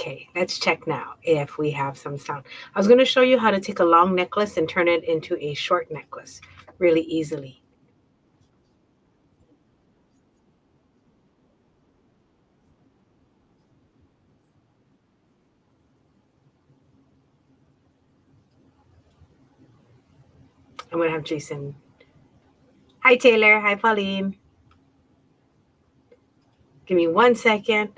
Okay, let's check now if we have some sound. I was going to show you how to take a long necklace and turn it into a short necklace really easily. I'm going to have Jason. Hi, Taylor. Hi, Pauline. Give me 1 second.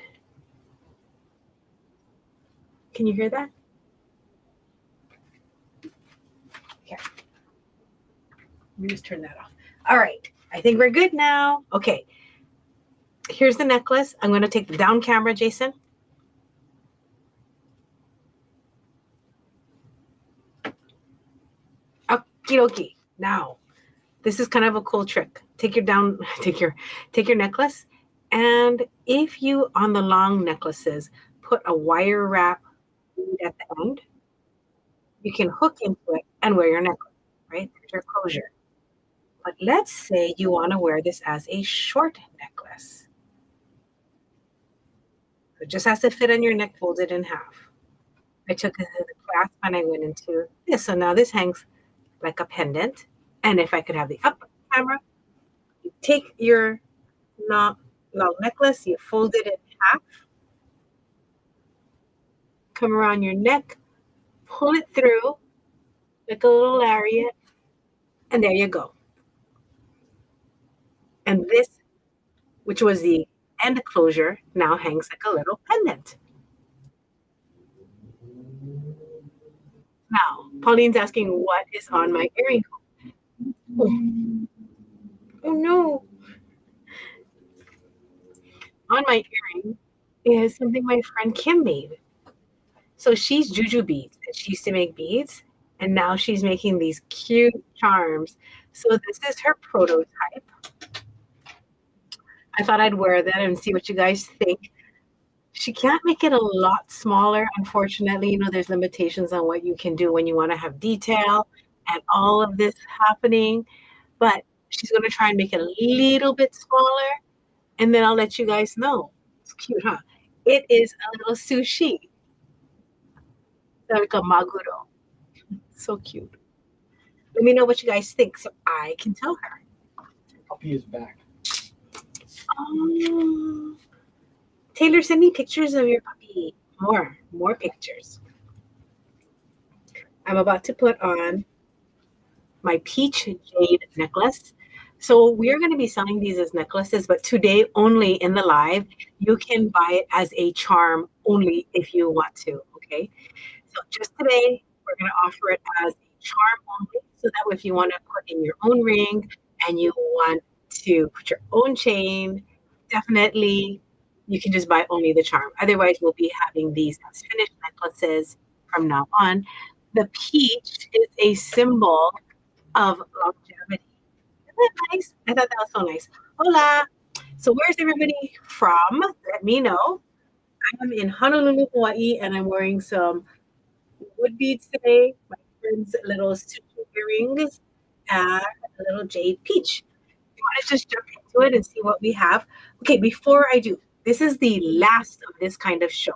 Can you hear that? Okay. Let me just turn that off. All right. I think we're good now. Okay. Here's the necklace. I'm going to take the down camera, Jason. Okie dokie. Now, this is kind of a cool trick. Take your necklace, and if you on the long necklaces put a wire wrap at the end, you can hook into it and wear your necklace, right? There's your closure. But let's say you want to wear this as a short necklace. It just has to fit on your neck, folded in half. I took the clasp and I went into this. So now this hangs like a pendant. And if I could have the up camera, you take your long necklace, you fold it in half, come around your neck, pull it through like a little lariat, and there you go. And this, which was the end closure, now hangs like a little pendant. Now, Pauline's asking what is on my earring. Oh no. On my earring is something my friend Kim made. So she's Juju beads, and she used to make beads, and now she's making these cute charms. So this is her prototype. I thought I'd wear that and see what you guys think. She can't make it a lot smaller, unfortunately. You know, there's limitations on what you can do when you want to have detail and all of this happening. But she's going to try and make it a little bit smaller, and then I'll let you guys know. It's cute, huh? It is a little sushi. Like a maguro. So cute. Let me know what you guys think so I can tell her. Puppy is back. Oh, Taylor, send me pictures of your puppy. More pictures. I'm about to put on my peach jade necklace. So we're going to be selling these as necklaces, but today only in the live, you can buy it as a charm only if you want to, okay? So just today, we're going to offer it as a charm only, so that if you want to put in your own ring and you want to put your own chain, definitely you can just buy only the charm. Otherwise, we'll be having these as finished necklaces from now on. The peach is a symbol of longevity. Isn't that nice? I thought that was so nice. Hola. So where's everybody from? Let me know. I'm in Honolulu, Hawaii, and I'm wearing some wood beads today. My friend's little sushi earrings and a little jade peach. You want to just jump into it and see what we have? Okay, before I do, this is the last of this kind of show.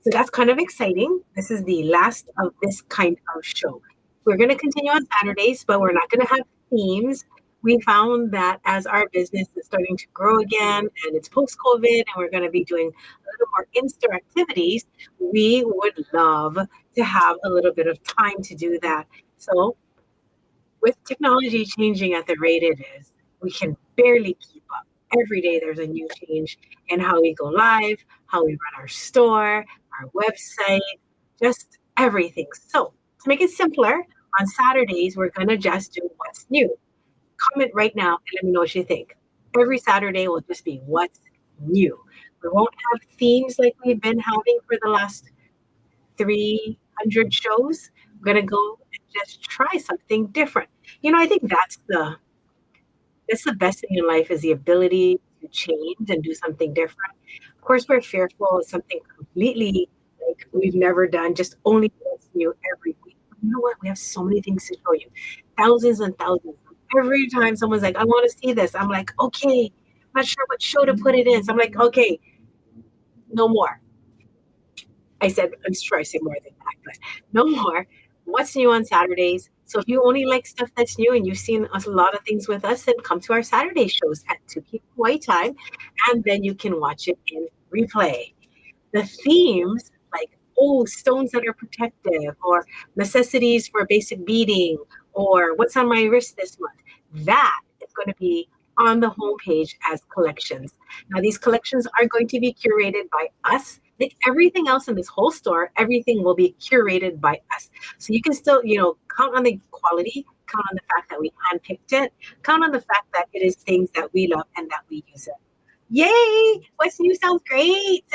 So that's kind of exciting. This is the last of this kind of show. We're going to continue on Saturdays, but we're not going to have themes. We found that as our business is starting to grow again and it's post-COVID and we're going to be doing a little more in-store activities, we would love to have a little bit of time to do that. So with technology changing at the rate it is, we can barely keep up. Every day there's a new change in how we go live, how we run our store, our website, just everything. So to make it simpler, on Saturdays, we're going to just do what's new. Comment right now and let me know what you think. Every Saturday will just be what's new. We won't have themes like we've been having for the last 300 shows. We're going to go and just try something different. You know, I think that's the best thing in life is the ability to change and do something different. Of course, we're fearful of something completely like we've never done, just only what's new every week. You know what? We have so many things to show you. Thousands and thousands. Every time someone's like, I want to see this, I'm like, okay, I'm not sure what show to put it in. So I'm like, okay, no more. I said, I'm sure I say more than that, but no more. What's new on Saturdays? So if you only like stuff that's new and you've seen a lot of things with us, then come to our Saturday shows at 2 p.m. Hawaii time, and then you can watch it in replay. The themes, like, oh, stones that are protective, or necessities for basic beading, or what's on my wrist this month, that is going to be on the homepage as collections. Now, these collections are going to be curated by us. Like everything else in this whole store, everything will be curated by us. So you can still, count on the quality, count on the fact that we handpicked it, count on the fact that it is things that we love and that we use it. Yay! What's new sounds great,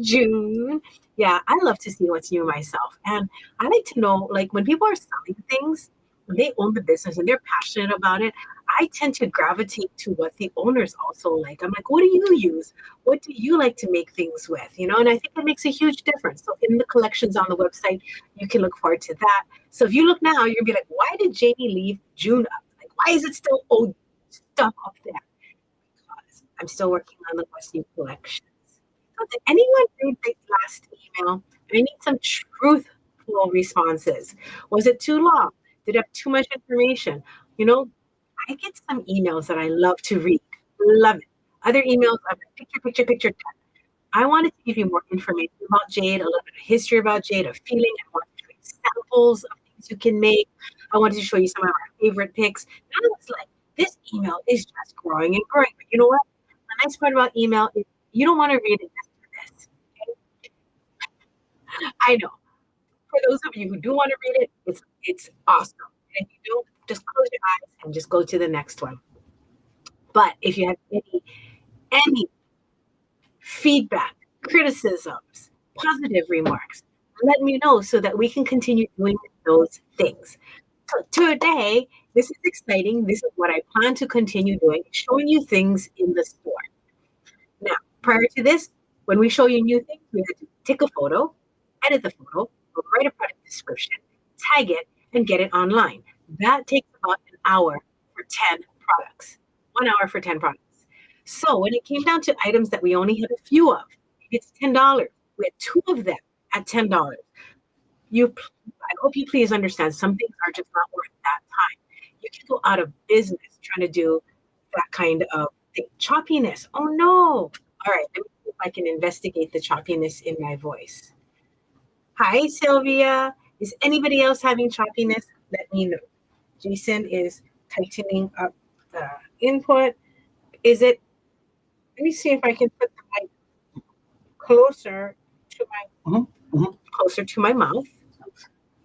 June. Yeah, I love to see what's new myself. And I like to know, like, when people are selling things, when they own the business and they're passionate about it, I tend to gravitate to what the owners also like. I'm like, what do you use? What do you like to make things with? And I think it makes a huge difference. So in the collections on the website, you can look forward to that. So if you look now, you're gonna be like, why did Jamie leave June up? Like, why is it still old stuff up there? I'm still working on the West New collections. So did anyone read the last email? I need some truthful responses. Was it too long? Did it have too much information? You know, I get some emails that I love to read. Love it. Other emails are like picture, picture, picture. I wanted to give you more information about jade, a little bit of history about jade, a feeling. I wanted to show you samples of things you can make. I wanted to show you some of our favorite picks. And I was like, this email is just growing and growing. But you know what? The nice part about email is you don't want to read it just for this. Okay? I know. For those of you who do want to read it, it's awesome. And if you don't, just close your eyes and just go to the next one. But if you have any feedback, criticisms, positive remarks, let me know so that we can continue doing those things. So today, this is exciting. This is what I plan to continue doing, showing you things in the store. Now, prior to this, when we show you new things, we have to take a photo, edit the photo, write a product description, tag it, and get it online. That takes about an hour for 10 products. 1 hour for 10 products. So when it came down to items that we only had a few of, it's $10. We had two of them at $10. I hope you please understand some things are just not worth that time. You can go out of business trying to do that kind of thing. Choppiness. Oh no. All right, let me see if I can investigate the choppiness in my voice. Hi, Sylvia. Is anybody else having choppiness? Let me know. Jason is tightening up the input. Is it? Let me see if I can put the mic closer to my mouth.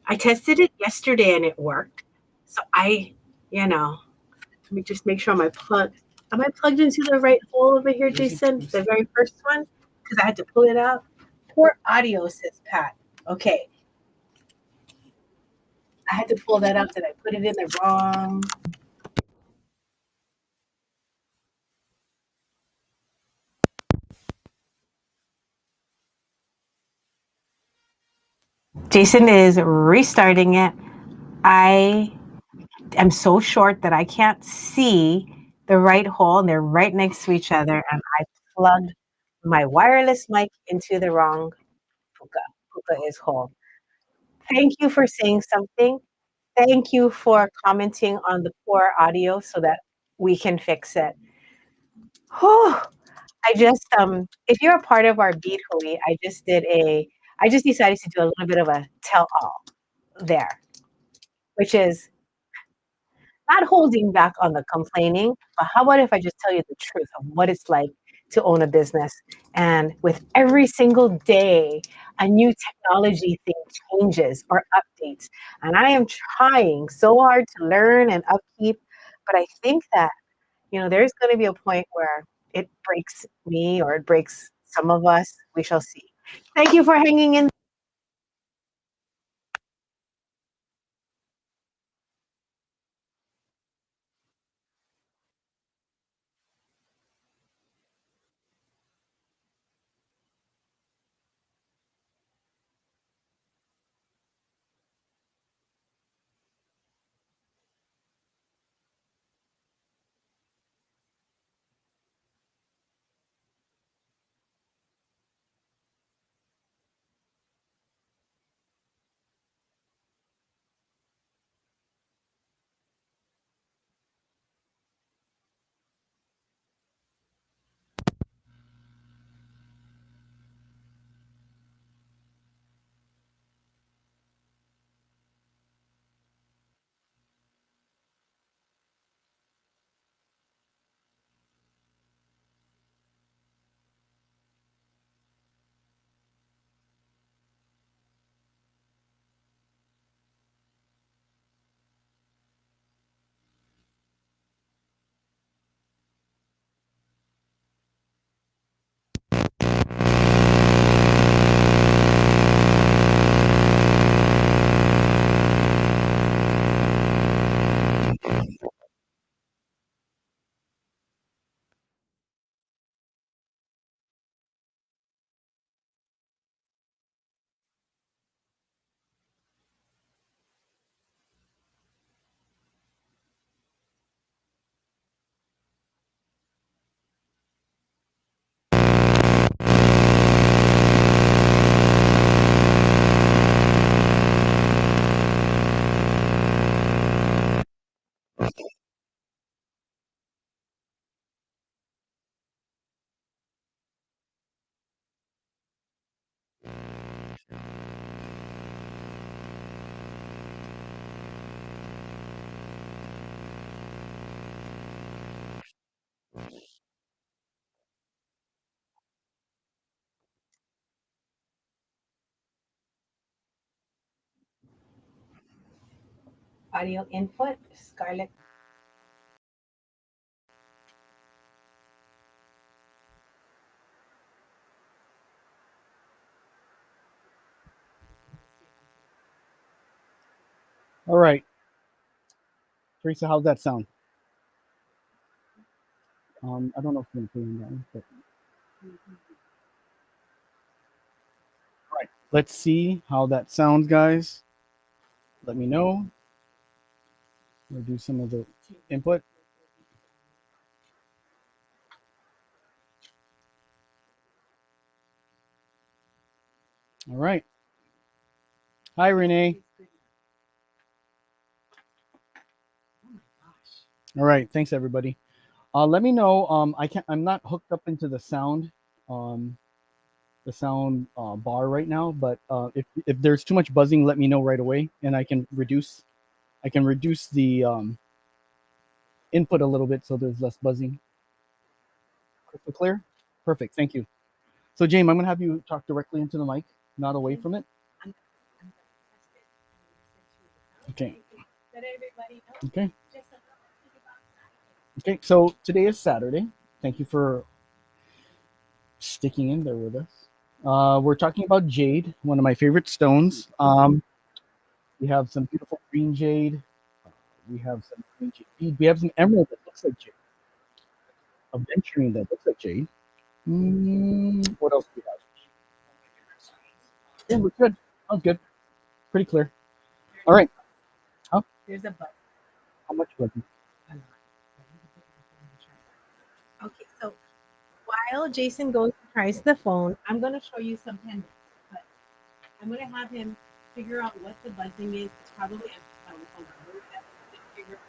I tested it yesterday and it worked. So let me just make sure am I plugged into the right hole over here, Jason? The very first one? Because I had to pull it out. Poor audio, says Pat. Okay. I had to pull that out. Did I put it in the wrong? Jason is restarting it. I am so short that I can't see the right hole, and they're right next to each other. And I plugged my wireless mic into the wrong puka. Puka is hole. Thank you for saying something. Thank you for commenting on the poor audio so that we can fix it. Whew. If you're a part of our Bead Hui, I just decided to do a little bit of a tell all there, which is not holding back on the complaining, but how about if I just tell you the truth of what it's like to own a business? And with every single day, a new technology thing changes or updates. And I am trying so hard to learn and upkeep, but I think that, there's going to be a point where it breaks me or it breaks some of us. We shall see. Thank you for hanging in. Audio input, Scarlett. All right, Teresa, how's that sound? I don't know if I'm putting that one, but all right. Let's see how that sounds, guys. Let me know. We'll do some of the input. All right. Hi, Renee. All right. Thanks, everybody. Let me know. I can't. I'm not hooked up into um, the sound bar right now. But if there's too much buzzing, let me know right away, and I can reduce. I can reduce the input a little bit so there's less buzzing. Crystal clear. Perfect. Thank you. So, James, I'm gonna have you talk directly into the mic, not away from it. Okay. Okay. Okay. So today is Saturday. Thank you for sticking in there with us. We're talking about jade, one of my favorite stones. We have some beautiful green jade. We have some green jade bead. We have some emerald that looks like jade. Aventurine that looks like jade. What else do we have? Yeah, we're good. Oh, good. Pretty clear. All right. Huh? There's a button. How much was it? Okay, so while Jason goes and tries the phone, I'm going to show you some pendants. But I'm going to have him figure out what the buzzing is. It's probably a lower that we can figure out.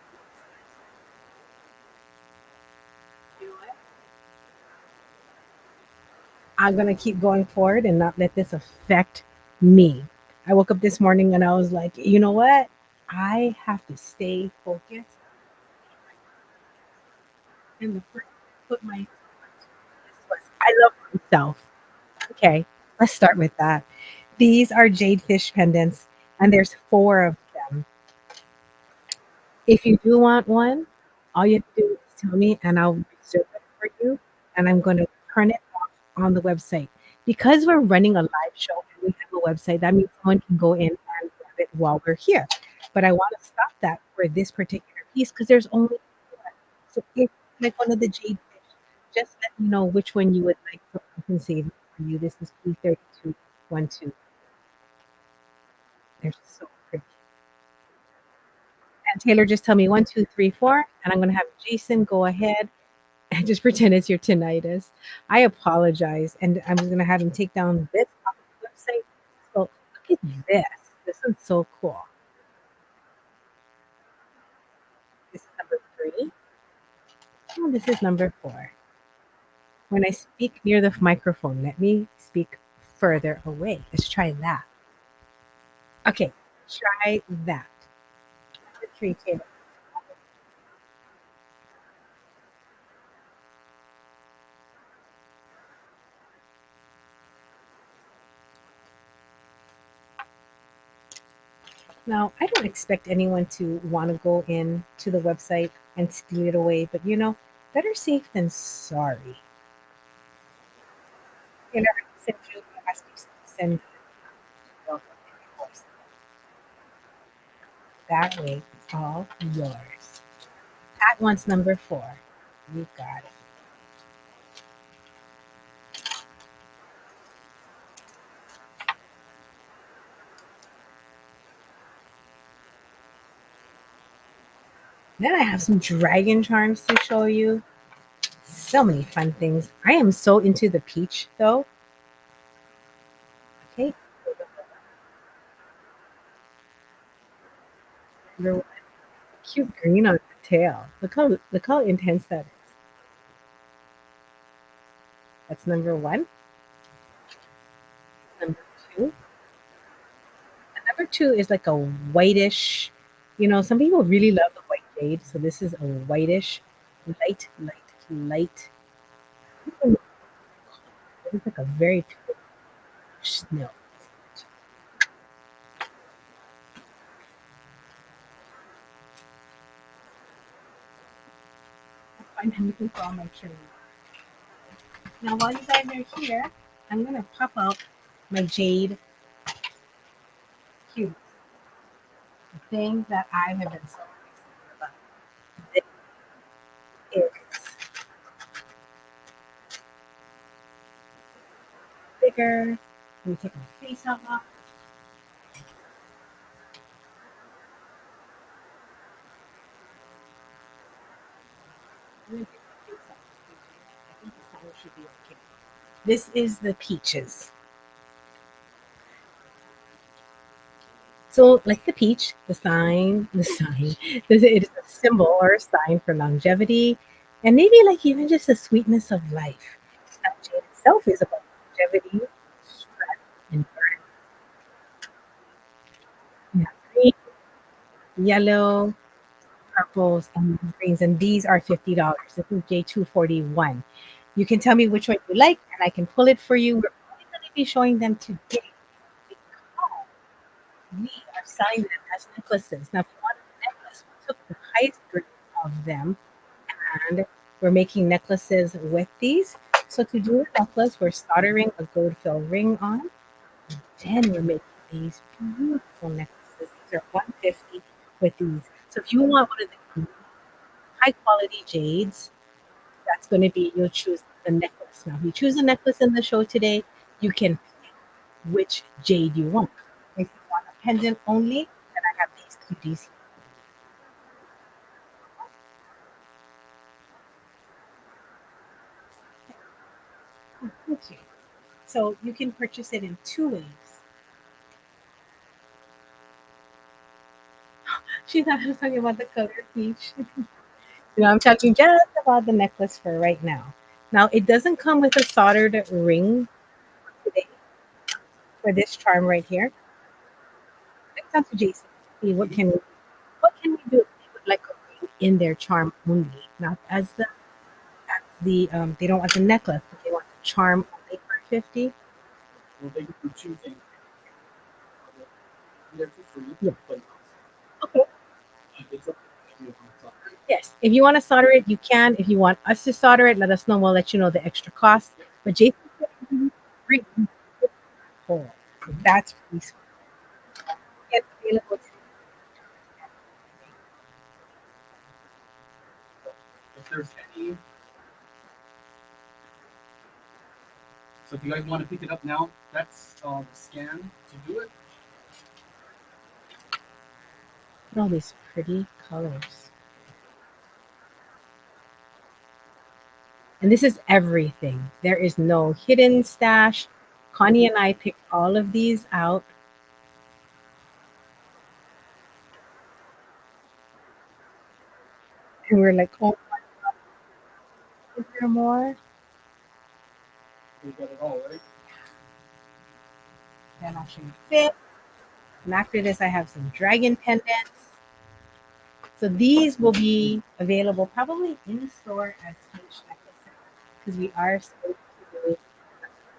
You know what? I'm going to keep going forward and not let this affect me. I woke up this morning and I was like, you know what? I have to stay focused and the first put my I love myself. Okay, let's start with that. These are jade fish pendants, and there's four of them. If you do want one, all you have to do is tell me, and I'll reserve it for you. And I'm going to turn it off on the website because we're running a live show and we have a website. That means someone can go in and grab it while we're here. But I want to stop that for this particular piece because there's only one. So if you like one of the jade fish, just let me know which one you would like so I can save it for you. This is P3212. They're so pretty. And Taylor, just tell me one, two, three, four, and I'm going to have Jason go ahead and just pretend it's your tinnitus. I apologize, and I'm going to have him take down this off the website. So look at this. This is so cool. This is number three. Oh, this is number four. When I speak near the microphone, let me speak further away. Let's try that. Okay, try that. Number three, Taylor. Now, I don't expect anyone to want to go in to the website and steal it away, but better safe than sorry. Taylor, I sent you, I asked you to send that way. It's all yours. At once, number four. You got it. Then I have some dragon charms to show you. So many fun things. I am so into the peach, though. Okay, number one, cute green on the tail. Look how intense that is. That's number one. Number two. And number two is like a whitish. Some people really love the white jade, so this is a whitish, light, light, light. It's like a very pure snow. I'm looking for all my cherries. Now, while you guys are here, I'm gonna pop out my jade cube, the thing that I have been so excited about. This is bigger. Let me take my face out now. I'm gonna take my face out. I think the sound should be okay. This is the peaches. So, like the peach, it is a symbol or a sign for longevity, and maybe like even just the sweetness of life. Snapchat itself is about longevity, strength, and yeah, green, yellow, purples, and greens, and these are $50. This is J241. You can tell me which one you like, and I can pull it for you. We're only going to be showing them today because we are selling them as necklaces. Now, if you want a necklace, we took the highest grade of them and we're making necklaces with these. So to do a necklace, we're soldering a gold fill ring on. Then we're making these beautiful necklaces. These are 150 with these. So if you want one of the high quality jades, that's going to be you'll choose the necklace. Now, if you choose a necklace in the show today, you can pick which jade you want. If you want a pendant only, then I have these cuties. Okay. So you can purchase it in two ways. She thought I was talking about the color peach. I'm talking just about the necklace for right now. Now, it doesn't come with a soldered ring today for this charm right here. Let's talk to Jason. See what can we do if they would like a ring in their charm only, not as the they don't want the necklace, but they want the charm only for 50. Well, they can do two things. They're for free. Yeah. But Okay. it's up to you. Yes. If you want to solder it, you can. If you want us to solder it, let us know. We'll let you know the extra cost. But Jason said free. So that's pretty sweet. Get available to If there's any, so if you guys want to pick it up now, that's the scan to do it. all these pretty colors. And this is everything. There is no hidden stash. Connie and I picked all of these out. And we're like, oh, is there more? We got it all right. Then I'll show you this. And after this, I have some dragon pendants. So these will be available probably in store as Hinge necklaces because we are so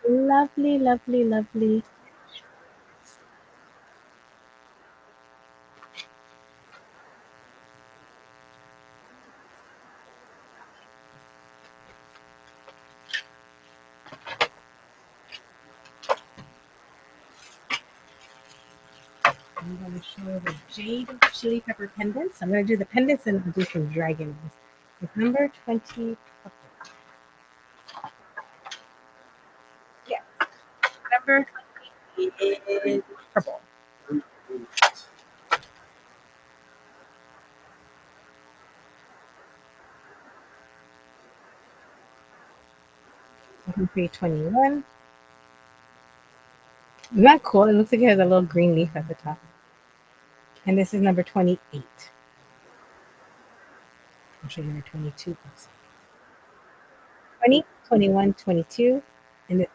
lovely, lovely, lovely. I'm going to show the jade chili pepper pendants. I'm going to do the pendants and I'll do some dragons. It's number 20. Yeah, number 20 is purple. Number 21. Isn't that cool? It looks like it has a little green leaf at the top. And this is number 28. I'll show you number 22 also. 20, 21, 22. And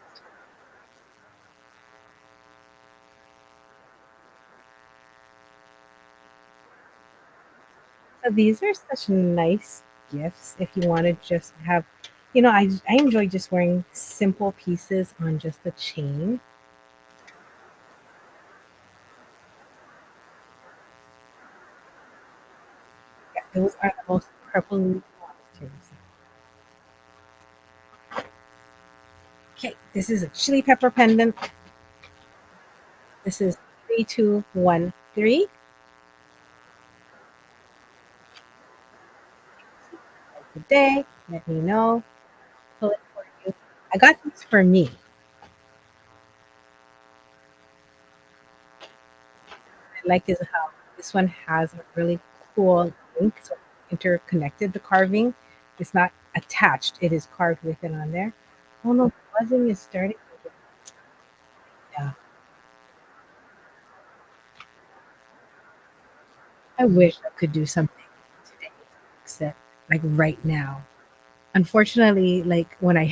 so these are such nice gifts if you want to just have, I enjoy just wearing simple pieces on just a chain. Yeah, those are the most purple ones too. Okay, this is a chili pepper pendant. This is 3213. Today, let me know. Pull it for you. I got these for me. I like is how this one has a really cool link, so interconnected the carving. It's not attached; it is carved with it on there. Oh no, buzzing is starting. Yeah, I wish I could do something today, except like right now. Unfortunately, like when I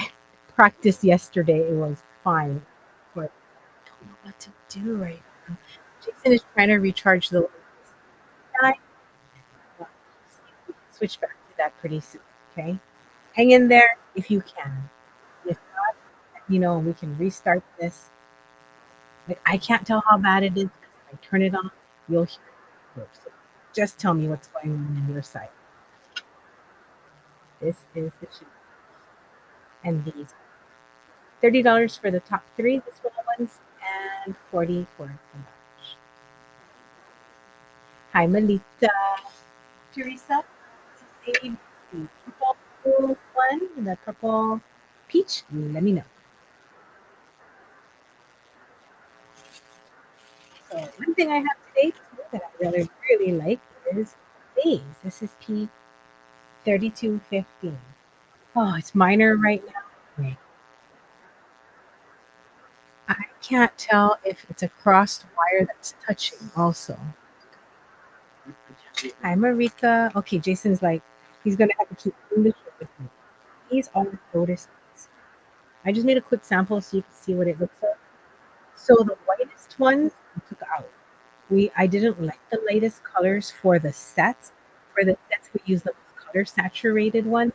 practiced yesterday, it was fine, but I don't know what to do right now. Jason is trying to recharge the lights. Switch back to that pretty soon. Okay. Hang in there if you can. If not, we can restart this. Like I can't tell how bad it is because if I turn it on, you'll hear it. So just tell me what's going on your side. This is the shoe. And these $30 for the top three, the small ones, and 40 for the large. Hi Malita. Teresa. This is the purple one, the purple peach. Let me know. So one thing I have today too that I really like is these. This is P3215. Oh, it's minor right now. Wait, I can't tell if it's a crossed wire that's touching also. Hi Marika. Okay, Jason's like he's gonna have to keep doing this shit with me. These are lotus beads. I just made a quick sample so you can see what it looks like. So the whitest ones we took out. I didn't like the latest colors for the sets. For the sets, we use the color saturated one.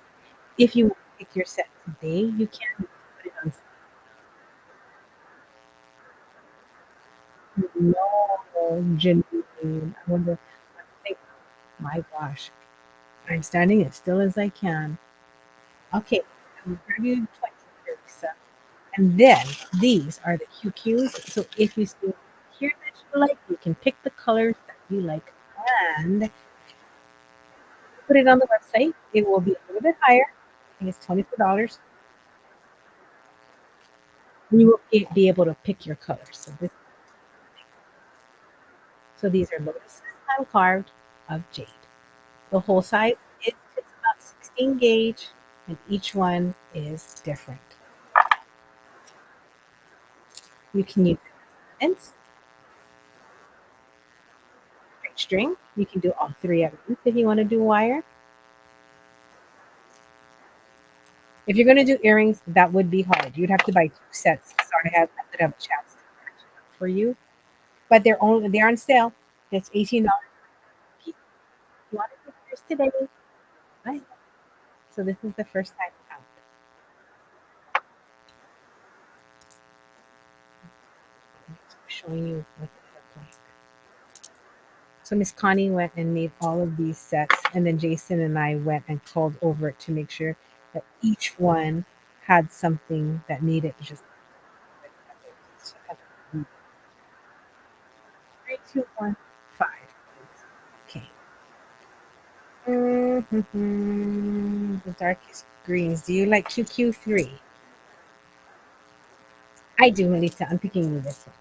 If you want to pick your set today, you can put it on. No, Janine. I wonder. I think, my gosh, I'm standing as still as I can. Okay, I'm grab you 20, Teresa. And then these are the QQs. So if you see here that you like, you can pick the colors that you like and put it on the website. It will be a little bit higher. I think it's $24. And you will be able to pick your colors. So these are lotuses hand carved of jade. The whole size it's about 16 gauge, and each one is different. You can use ends, straight string. You can do all three at once if you want to do wire. If you're going to do earrings, that would be hard. You'd have to buy two sets. So I could have a chance to catch it up for you. But they're on sale. It's $18. You want to do yours today? Right. So this is the first time out. I'm showing you what they look like. So Miss Connie went and made all of these sets, and then Jason and I went and called over it to make sure that each one had something that needed just 3215. Okay. The darkest greens. Do you like QQ3? I do, Melissa. I'm picking you this one.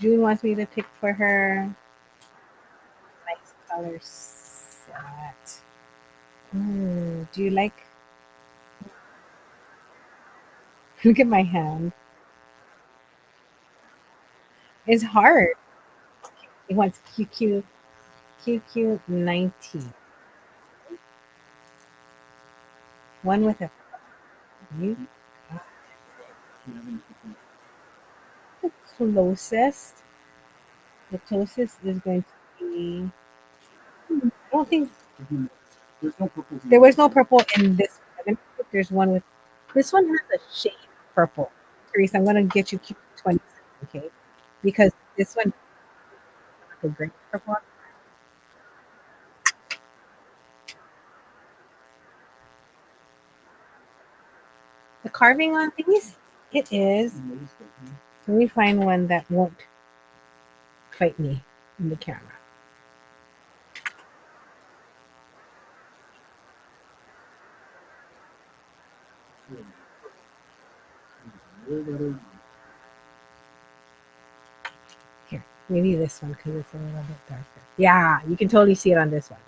June wants me to pick for her. Nice color set. Do you like? Look at my hand. It's hard. It wants QQ19. One with a you. The closest. The closest is going to be. I don't think there was no purple in this one. Let me see if there's one with. This one has a shade of purple. Teresa, I'm gonna get you QQ20, okay? Because this one like a great purple. The carving on these, it is. Let me find one that won't fight me in the camera. Here, maybe this one because it's a little bit darker. Yeah, you can totally see it on this one.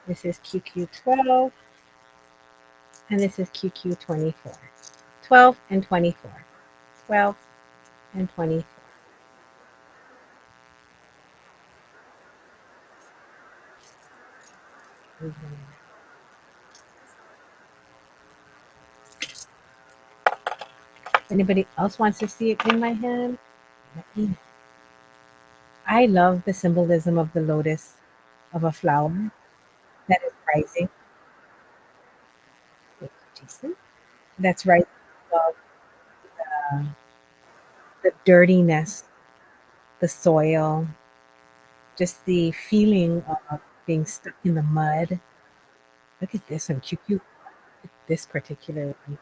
This is QQ12 and this is QQ24. 12 and 24. 12 and 24. If anybody else wants to see it in my hand, let me know. I love the symbolism of the lotus, of a flower that is rising. Jason, that's rising above the dirtiness, the soil, just the feeling of being stuck in the mud. Look at this one, cute. This particular one,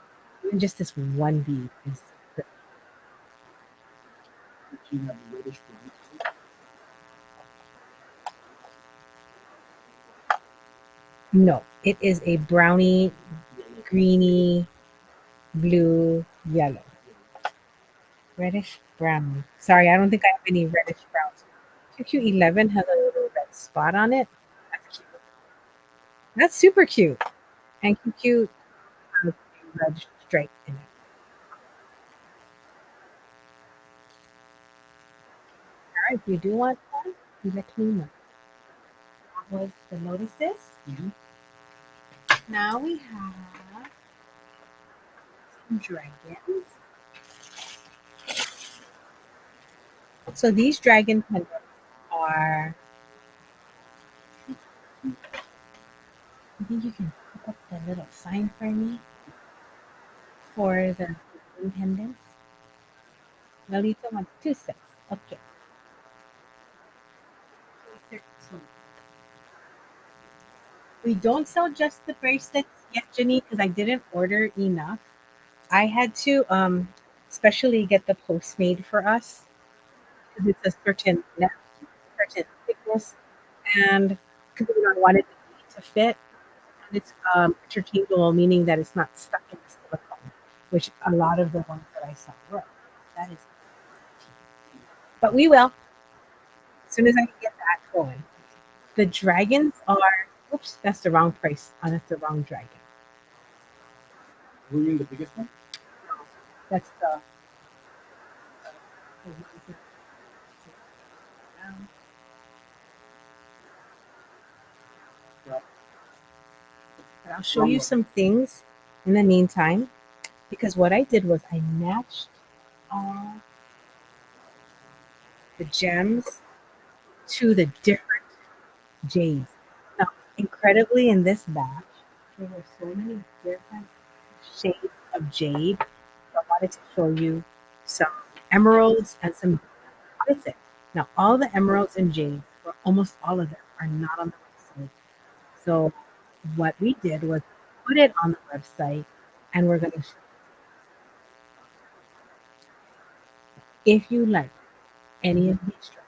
even just this one bead is. No, it is a brownie, greeny, blue, yellow, reddish brown. Sorry, I don't think I have any reddish browns. QQ11 has a little red spot on it. That's cute. That's super cute. And QQ has a red stripe in it. All right, if you do want one, you let me know. That was the notices. Now we have some dragons. So these dragon pendants are, I think you can put up the little sign for me for the dragon pendants. Lalita wants 2 sets. Okay. 13. We don't sell just the bracelets yet, Jenny, because I didn't order enough. I had to specially get the Postmade for us because it's a certain length, certain thickness, and because we don't want it to fit. And it's interchangeable, meaning that it's not stuck in the silicone, which a lot of the ones that I saw were. That is, but we will as soon as I can get that going. The dragons are. Oops, that's the wrong price. Oh, that's the wrong dragon. Were you the biggest one? No, that's the. But I'll show you some things in the meantime because what I did was I matched all the gems to the different jades. Now, incredibly, in this batch, there were so many different shades of jade. So I wanted to show you some emeralds and some with it. Now, all the emeralds and jades, or almost all of them, are not on the website. So what we did was put it on the website, and we're going to. If you like any of these structures,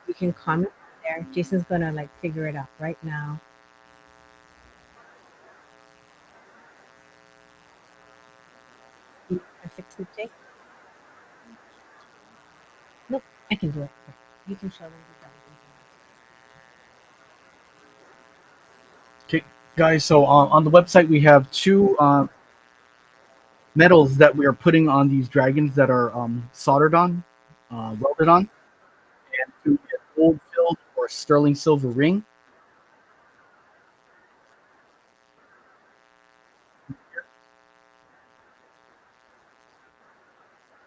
you can comment there. Jason's gonna like figure it out right now. You can fix it, Jake. Nope, I can do it. You can show them the Okay, guys. So on the website we have two metals that we are putting on these dragons that are soldered on, welded on, and to get gold filled or sterling silver ring.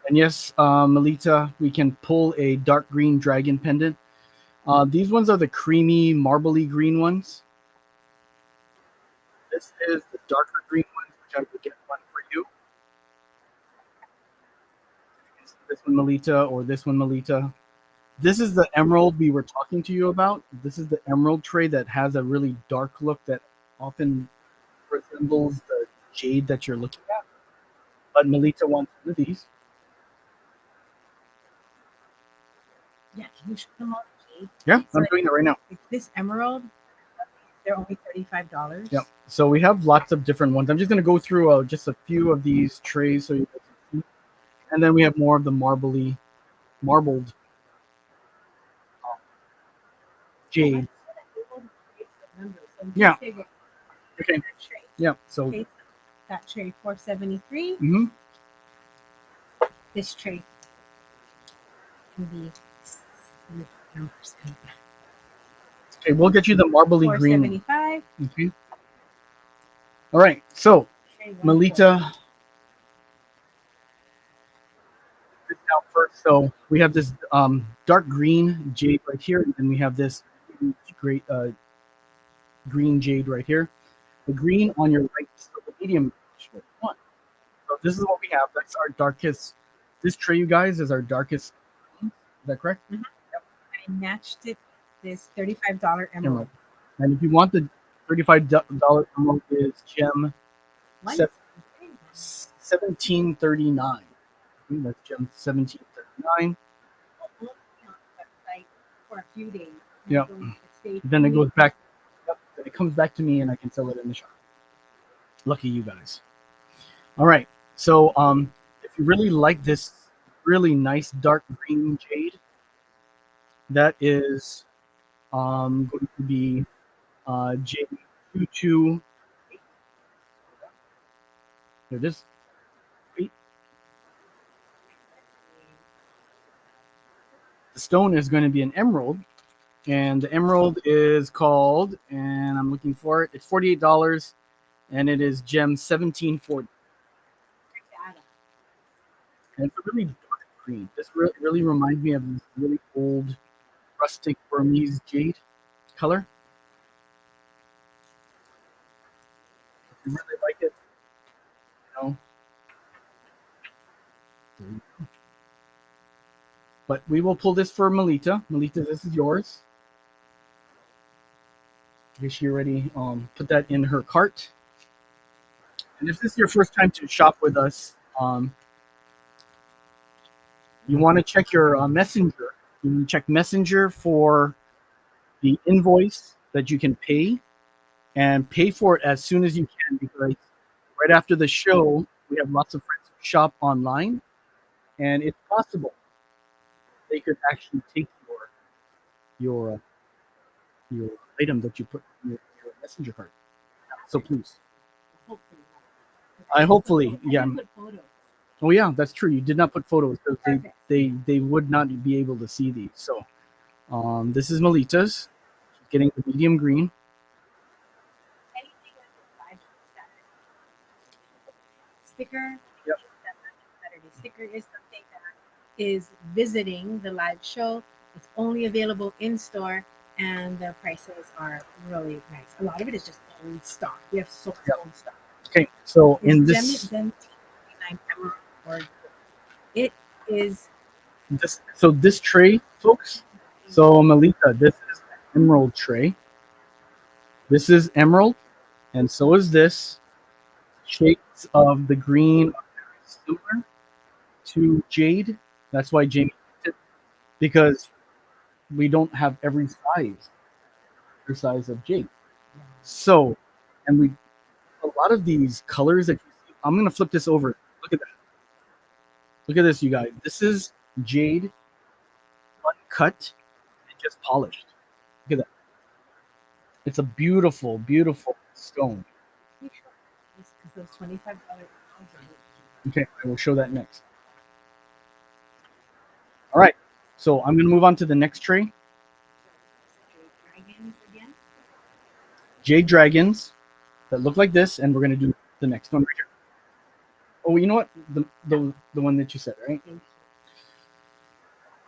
And yes, Melita, we can pull a dark green dragon pendant. These ones are the creamy, marbly green ones. This is the darker green ones, which I will get one for you. This one, Melita, or this one, Melita. This is the emerald we were talking to you about. This is the emerald tray that has a really dark look that often resembles the jade that you're looking at. But Melita wants one of these. Yeah, can you show them all the jade? Yeah, So I'm doing it right now. like this emerald, they're only $35. Yep. So we have lots of different ones. I'm just going to go through just a few of these trays so you guys can see. And then we have more of the marbled jade. Yeah. Okay. Yeah. So Okay, that tray 473. mhm. This tray can be numbers. Okay, we'll get you the marbly green. 475. Okay. All right. So Tray Melita, this out first. So we have this dark green jade right here, and then we have this great green jade right here. The green on your right is the medium one. So this is what we have. That's our darkest. This tray, you guys, is our darkest. Is that correct? Mhm. I matched it with this $35 emerald. Emerald. And if you want the $35 emerald, is gem One. 1739. That's gem 1739. Like for a few days. Yep. Then it goes back. Yep. Then it comes back to me, and I can sell it in the shop. Lucky you guys. All right. So if you really like this really nice dark green jade, that is going to be jade 228. There it is. Wait. The stone is going to be an emerald, and the emerald is called, and I'm looking for it. It's $48, and it is gem 1740. And it's a really dark green. This really reminds me of this really old rustic Burmese jade color. If you really like it, There you go. But we will pull this for Melita. Melita, this is yours. Is she already put that in her cart? And if this is your first time to shop with us, you want to check your messenger. You can check messenger for the invoice that you can pay, and pay for it as soon as you can, because right after the show, we have lots of friends who shop online, and it's possible they could actually take your item that you put in your messenger cart. So please. Hopefully, yeah. Oh yeah, that's true. You did not put photos because they would not be able to see these. So this is Melita's. She's getting the medium green. Sticker. Yep. Saturday sticker is something that is visiting the live show. It's only available in store, and the prices are really nice. A lot of it is just old stock. We have so much old stock. Okay, so in It's this, Gem 1739 emerald, or it is so this tray, folks. So Melita, this is an emerald tray. This is emerald, and so is this. Shades of the green are very similar to jade. That's why Jamie picked it, because we don't have every size of jade. So, and we a lot of these colors that you see. I'm gonna flip this over. Look at that. Look at this, you guys. This is jade, uncut and just polished. Look at that. It's a beautiful, beautiful stone. because those $25. Okay, I will show that next. All right, so I'm gonna move on to the next tray. Dragons again. Jade dragons that look like this, and we're gonna do the next one right here. Oh, you know what? The one that you said, right?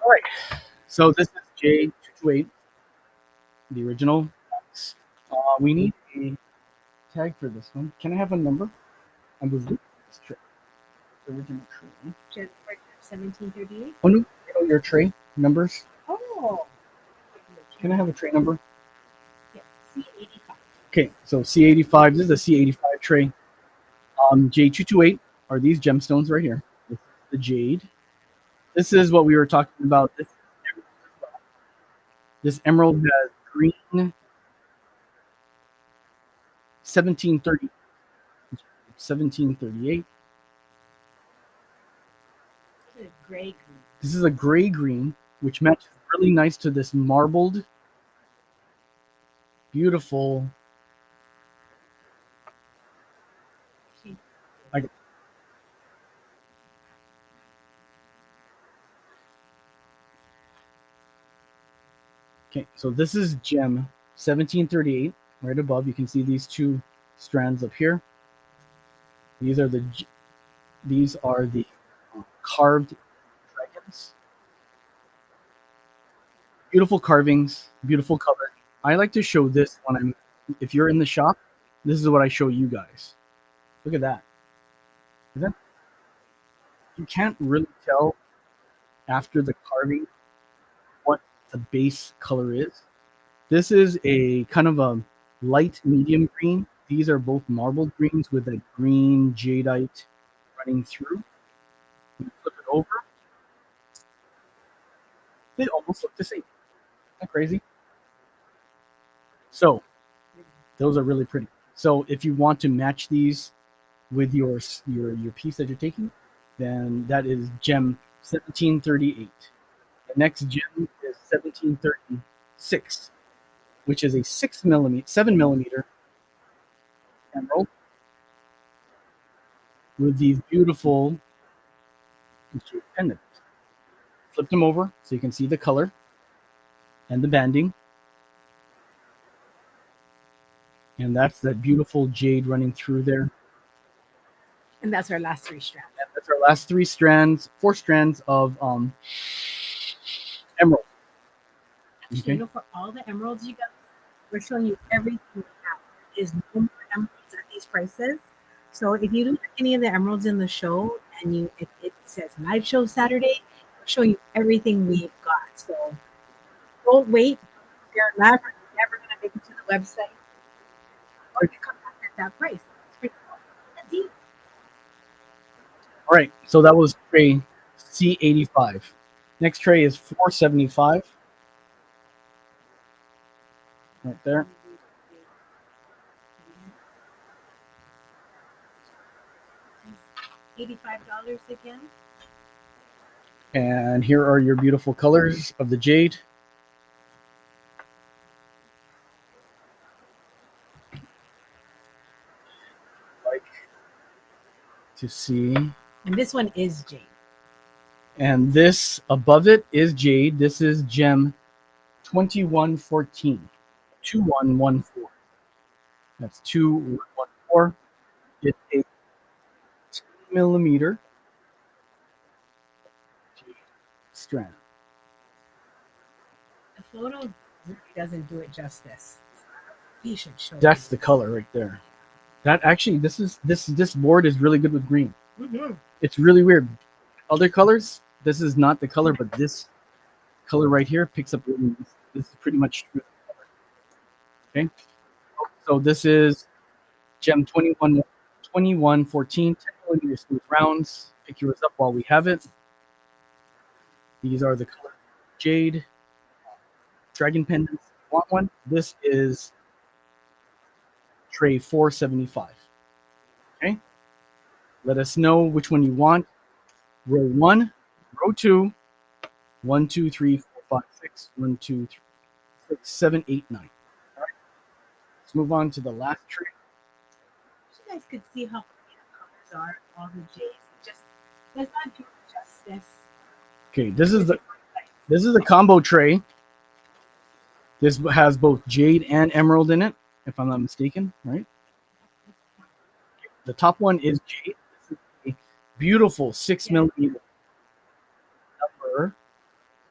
All right. So this is Jade 228, the original. We need a tag for this one. Can I have a number? I was looking at this tray. The original tray. 1738. Oh no, your tray numbers. Oh Oh. Can I have a tray number? Yeah, C85. Okay, so C85. This is a C85 tray. J228 are these gemstones right here. This is the jade. This is what we were talking about. This emerald has green 1730, 1738. This is gray green. This is a gray green, which matches really nice to this marbled, beautiful. I, okay, so this is gem 1738. Right above, you can see these two strands up here. These are the carved dragons. Beautiful carvings, beautiful color. I like to show this when if you're in the shop, this is what I show you guys. Look at that. Is that you can't really tell after the carving what the base color is. This is a kind of a light medium green. These are both marbled greens with a green jadeite running through. When you flip it over, they almost look the same. Isn't that crazy? So those are really pretty. So if you want to match these with your piece that you're taking, then that is gem 1738. The next gem is 1736, which is a 7 millimeter emerald with these beautiful pendants. Flip them over so you can see the color and the banding. And that's that beautiful jade running through there. And that's our last three strands. And that's our last four strands of emerald. Actually, Okay. you know, for all the emeralds you got, we're showing you everything we have. There's no more emeralds at these prices. So if you don't like any of the emeralds in the show and it says live show Saturday, we're showing you everything we've got. So don't wait. You're never going to make it to the website or you come back at that price. It's pretty cool. That's deep. All right. So that was tray C85. Next tray is 475. Right there. $85 again. And here are your beautiful colors of the jade. Like to see. And this one is jade. And this above it is jade. This is gem 2114. 2114. That's 2114. It's a 2 millimeter jade strand. The photo really doesn't do it justice. We should show That's it. the color right there. That actually, this board is really good with green. Mm-hmm. It's really weird. Other colors, this is not the color, but this color right here picks up really nice. This is pretty much true. Okay. So this is gem 2114, 10 millimeter smooth rounds. Pick yours up while we have it. These are the color jade dragon pendants. Want one? This is tray 475. Okay. Let us know which one you want. Row 1, row 2, 1, 2, 3, 4, 5, 6, 1, 2, 3, 6, 7, 8, 9. All right. Let's move on to the last tray. You guys could see how pretty the colors are, all the jades. It just does not do it justice. Okay, this is the combo tray. This has both jade and emerald in it, if I'm not mistaken, right? The top one is jade. This is a beautiful 6 millimeter number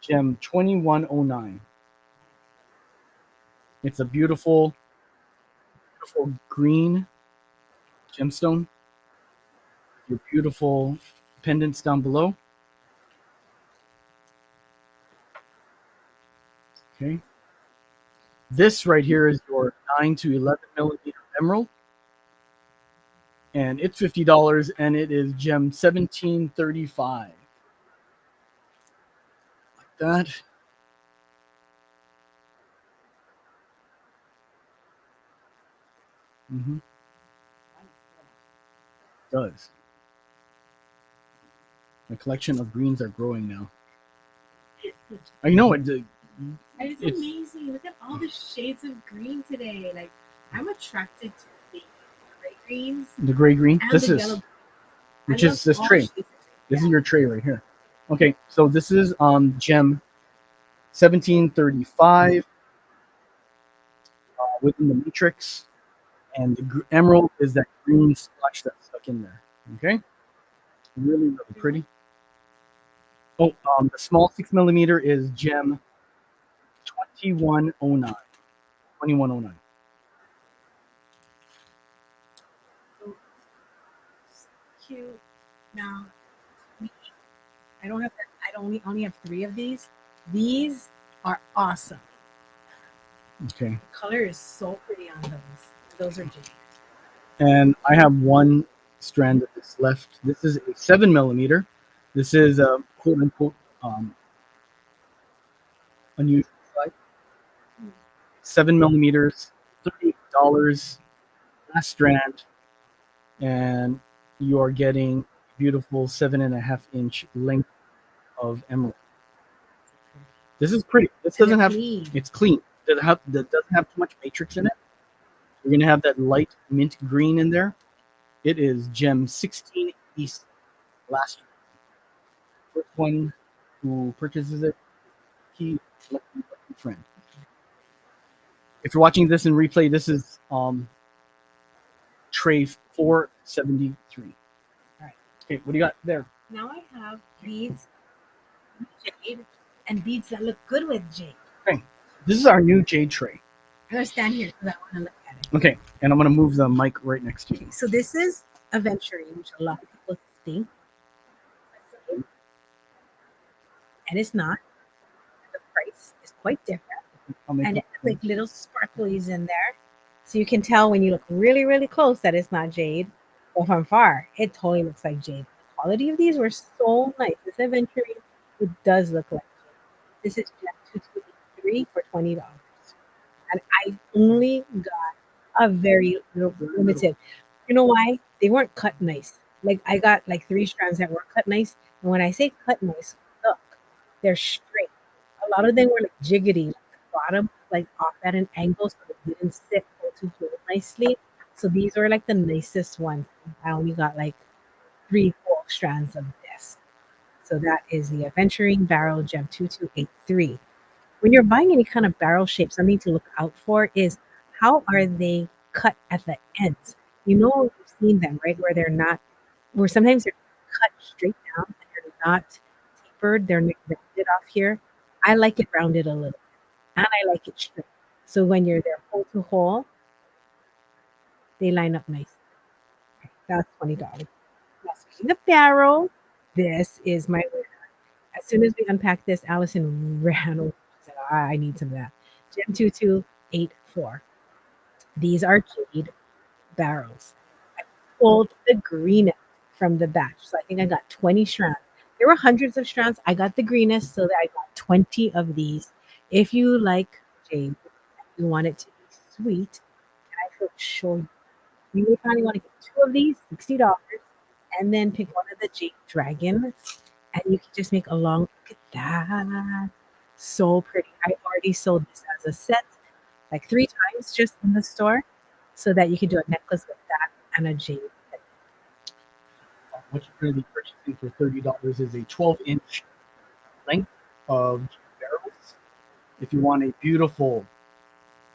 gem 2109. It's a beautiful green gemstone. Your beautiful pendants down below. Okay. This right here is your 9 to 11 millimeter emerald, and it's $50, and it is gem 1735. Like that. Mm-hmm. Does. My collection of greens are growing now. I know it. It's amazing. Look at all the shades of green today. Like, I'm attracted to the gray greens The gray green. and This the is, yellow. which I is love this all tray. shades of green. This is your tray right here. Okay, so this is gem 1735 within the matrix, and the emerald is that green splotch that's stuck in there. Okay, really, really pretty. Oh, the small 6 millimeter is gem 2109. 2109. Cute. Now, I don't have. I only have 3 of these. These are awesome. Okay, The color is so pretty on those. Those are jade. and I have one strand of this left. This is a 7 millimeter. This is a quote unquote unusual size. 7 millimeters, $38. Last strand, and you are getting beautiful 7.5 inch length of emerald. This is pretty. This And doesn't they're have. clean. It's clean. That doesn't have too much matrix in it. You're gonna have that light mint green in there. It is gem 16 East. Last first one who purchases it, he lucky friend. If you're watching this in replay, this is tray 473. All right. Okay, what do you got there? Now I have beads, jade, and beads that look good with jade. Okay, this is our new jade tray. I'm gonna stand here because I want to look at it. Okay, and I'm gonna move the mic right next to you. Okay, so this is aventurine, which a lot of people think, and it's not. The price is quite different, I'll make and it. it has like little sparklies in there, so you can tell when you look really, really close that it's not jade, but from far, it totally looks like jade. The quality of these were so nice. This aventurine, it does look like jade. This is Gem 2283 for $20, and I only got a very limited. You know why? They weren't cut nice. Like I got like 3 strands that were cut nice. And when I say cut nice, look, they're straight. A lot of them were like jiggity, like the bottom like off at an angle so they didn't sit or too fluid nicely. So these were like the nicest ones. I only got like 3 full strands of this. So that is the Aventuring Barrel Gem 2283. When you're buying any kind of barrel shape, something to look out for is how are they cut at the ends? You know, you've seen them, right? Where they're not, where sometimes they're cut straight down and they're not tapered, they're rounded off here. I like it rounded a little, and I like it straight. So when you're there hole to hole, they line up nice. That's $20. Now, speaking of barrel, this is my winner. As soon as we unpacked this, Allison ran over and said, I need some of that. Gem 2284. These are jade barrels. I pulled the greenest from the batch. So I think I got 20 strands. There were hundreds of strands. I got the greenest, so that I got 20 of these. If you like jade, you want it to be sweet, and I feel sure you would probably want to get 2 of these, $60, and then pick one of the jade dragons, and you can just make a long look at that. So pretty. I already sold this as a set like 3 times just in the store so that you can do a necklace with that and a jade. What you're going to be purchasing for $30 is a 12-inch length of barrels. If you want a beautiful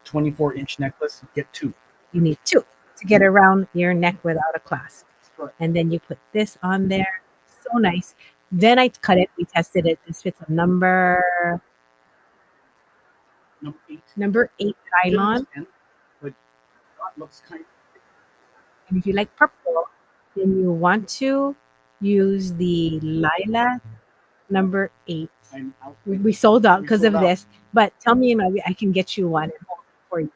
24-inch necklace, get 2. You need 2 to get around your neck without a clasp. Correct. And then you put this on there. So nice. Then I cut it. We tested it. This fits a number Number 8. number 8 nylon. But that looks kind of. And if you like purple, then you want to use the lilac number 8. I'm out. We sold out because of sold out. this. But tell me, maybe I can get you one and hold it for you,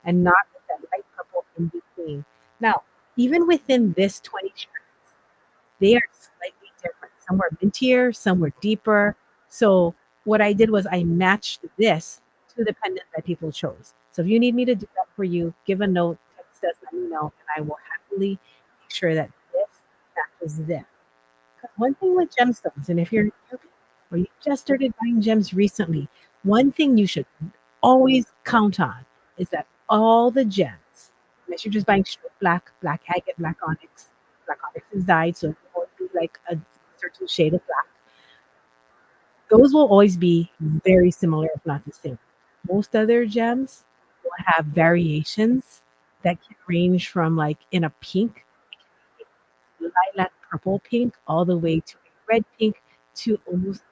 and not with that light purple in between. Now, even within this 20 strands, they are slightly different. Some were mintier, some were deeper. So what I did was I matched this to the pendant that people chose. So if you need me to do that for you, give a note, text us, let me know, and I will happily make sure that this matches this. One thing with gemstones, and if you're new or you just started buying gems recently, one thing you should always count on is that all the gems, unless you're just buying straight black agate, black onyx is dyed, so it will always be like a certain shade of black. Those will always be very similar, if not the same. Most other gems will have variations that can range from like in a pink, lilac purple pink all the way to a red pink to almost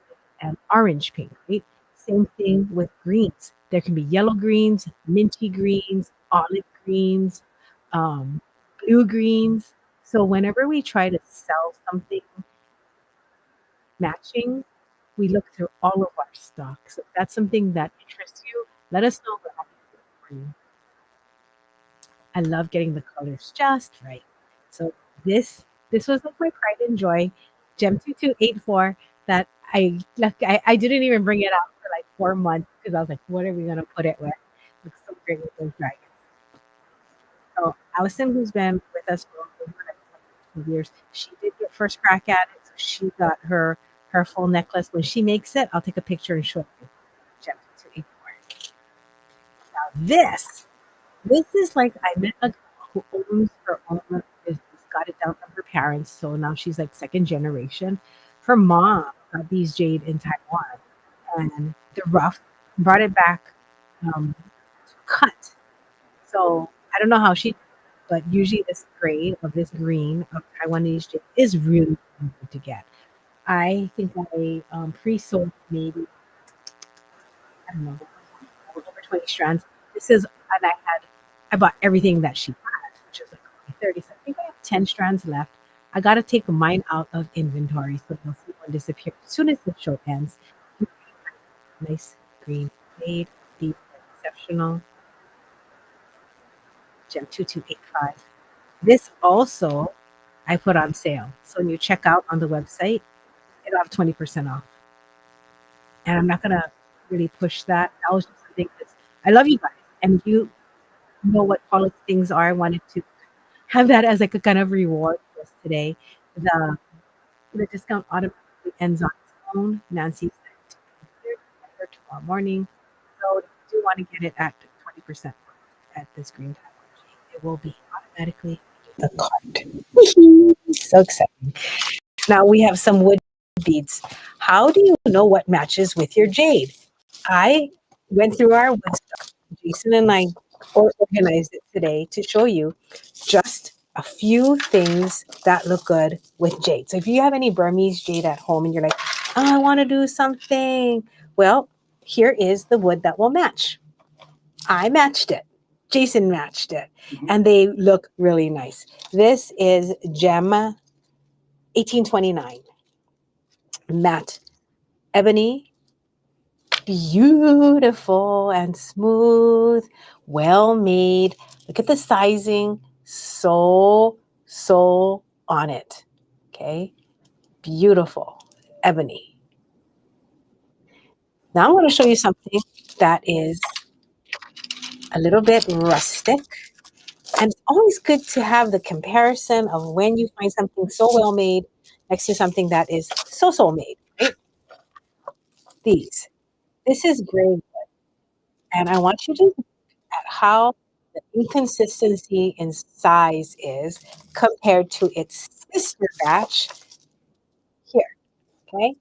an orange pink, right? Same thing with greens. There can be yellow greens, minty greens, olive greens, um, blue greens. So whenever we try to sell something matching, we look through all of our stock. So if that's something that interests you, let us know. We're happy to do it for you. I love getting the colors just right. So this was like my pride and joy, Gem 2284 that I didn't even bring it out for like 4 months because I was like, what are we gonna put it with? Looks so great with those dragons. So Allison, who's been with us for over like 22 years, she did get first crack at it. So she got her full necklace. When she makes it, I'll take a picture and show you. Gem 2284. Now this is like I met a girl who owns her own business, got it down from her parents, so now she's like second generation. Her mom got these jade in Taiwan, and the rough brought it back cut. So I don't know how she, but usually this grade of this green of Taiwanese jade is really good to get. I think I pre-sold maybe I don't know over 20 strands. This is and I bought everything that she had, which is like only 30. So I think I have 10 strands left. I gotta take mine out of inventory so you'll see one disappear as soon as the show ends. Nice green fade, deep, exceptional. Gem 2285. This also I put on sale. So when you check out on the website, it'll have 20% off. And I'm not gonna really push that. That was just something because I love you guys. And you know what quality things are. I wanted to have that as like a kind of reward for us today. The the discount automatically ends on its own. Nancy said to tomorrow morning. So if you do want to get it at 20% at this green time, it will be automatically the cart. So exciting. Now we have some wood beads. How do you know what matches with your jade? I went through our wood stock. Jason and I organized it today to show you just a few things that look good with jade. So if you have any Burmese jade at home and you're like, oh, I want to do something, well, here is the wood that will match. I matched it. Jason matched it. And they look really nice. This is Gem 1829 matte ebony, beautiful and smooth, well made. Look at the sizing, so on it. Okay, beautiful ebony. Now I'm going to show you something that is a little bit rustic. And it's always good to have the comparison of when you find something so well made next to something that is so made, right? These. This is gray, and I want you to look at how the inconsistency in size is compared to its sister batch here. Okay.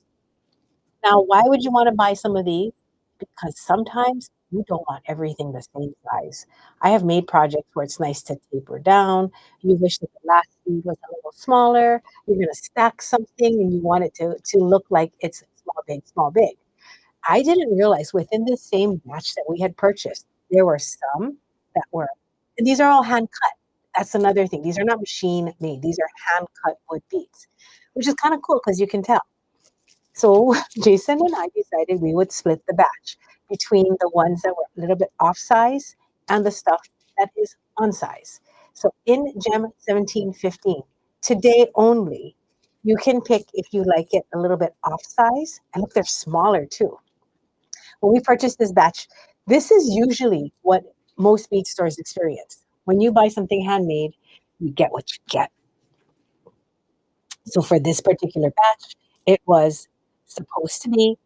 Now, why would you want to buy some of these? Because sometimes you don't want everything the same size. I have made projects where it's nice to taper down. You wish that the last bead was a little smaller. You're going to stack something and you want it to look like it's small, big. I didn't realize within the same batch that we had purchased, there were some that were, and these are all hand cut. That's another thing. These are not machine made. These are hand cut wood beads, which is kind of cool because you can tell. So Jason and I decided we would split the batch between the ones that were a little bit off size and the stuff that is on size. So in Gem 1715, today only, you can pick if you like it a little bit off size. And look, they're smaller too. When we purchased this batch, this is usually what most bead stores experience. When you buy something handmade, you get what you get. So for this particular batch, it was supposed to be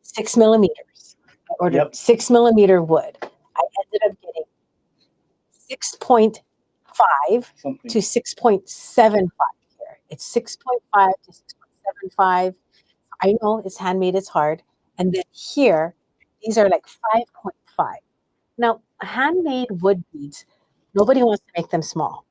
6 millimeters. I ordered Yep. 6 millimeter wood. I ended up getting 6.5 Something. to 6.75 here. It's 6.5 to 6.75. I know it's handmade, it's hard. And then here, these are like 5.5. Now, handmade wood beads, nobody wants to make them small.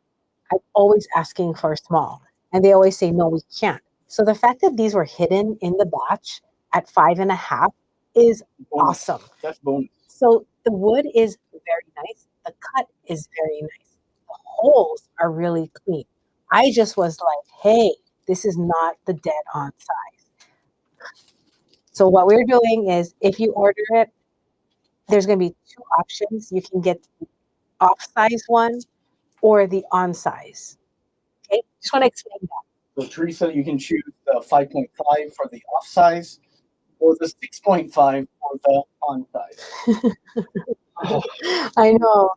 I'm always asking for small. And they always say, no, we can't. So the fact that these were hidden in the batch at 5.5 is Bonus. awesome. That's bonus. So the wood is very nice. The cut is very nice. The holes are really clean. I just was like, hey, this is not the dead on size. So what we're doing is if you order it, there's going to be two options. You can get the off size one or the on size. Okay, just want to explain that. So Teresa, you can choose the 5.5 for the off size or the 6.5 for the on size. Oh, I know.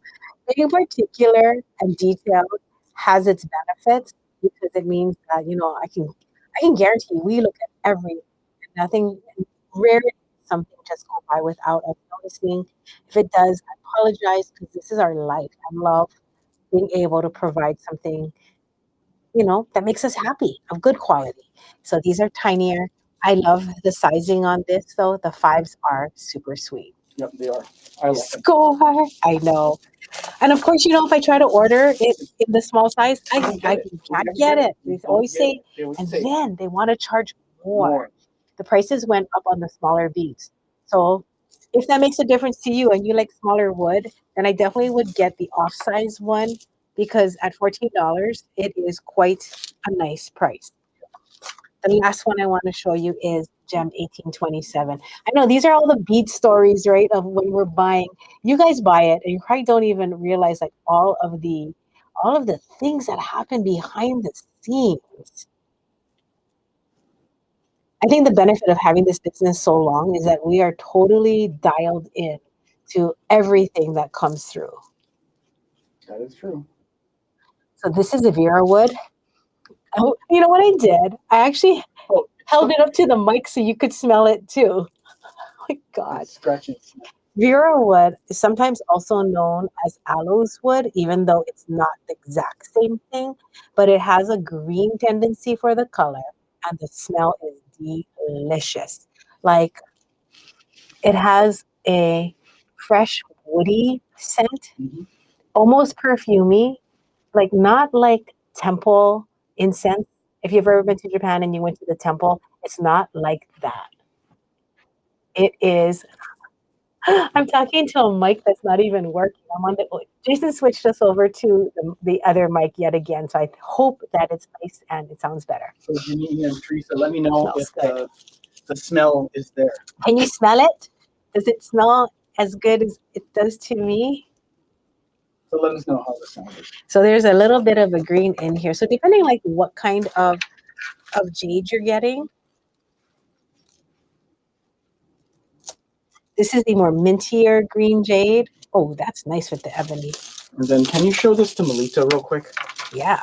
Being particular and detailed has its benefits because it means that I can guarantee we look at every nothing rarely something just go by without us noticing. If it does, I apologize because this is our life. I love being able to provide something that makes us happy of good quality. So these are tinier. I love the sizing on this though. The fives are super sweet. yep, they are. I like them. Score. I know. And of course, if I try to order it in the small size, I don't I get it. can't get it. We They don't always get say, it. They always and say then they want to charge more. more. The prices went up on the smaller beads. So if that makes a difference to you and you like smaller wood, then I definitely would get the off-size one because at $14, it is quite a nice price. The last one I want to show you is Gem 1827. I know these are all the bead stories, right? Of when we're buying. You guys buy it and you probably don't even realize like all of the things that happen behind the scenes. I think the benefit of having this business so long is that we are totally dialed in to everything that comes through. That is true. So this is a Vera wood. Oh, you know what I did? I actually Oh, held it up to the mic so you could smell it too. Oh my God. it's scratching. Vera wood is sometimes also known as aloes wood, even though it's not the exact same thing, but it has a green tendency for the color, and the smell is delicious. Like it has a fresh woody scent, Mhm. almost perfumey, like not like temple incense. If you've ever been to Japan and you went to the temple, it's not like that. It is I'm talking to a mic that's not even working. Jason switched us over to the other mic yet again, so I hope that it's nice and it sounds better. So Janine and Teresa, let me know Smells if good. the smell is there. Can you smell it? Does it smell as good as it does to me? So let us know how the sound is. So there's a little bit of a green in here. So depending like what kind of jade you're getting, this is the more mintier green jade. Oh, that's nice with the ebony. And then can you show this to Melita real quick? Yeah.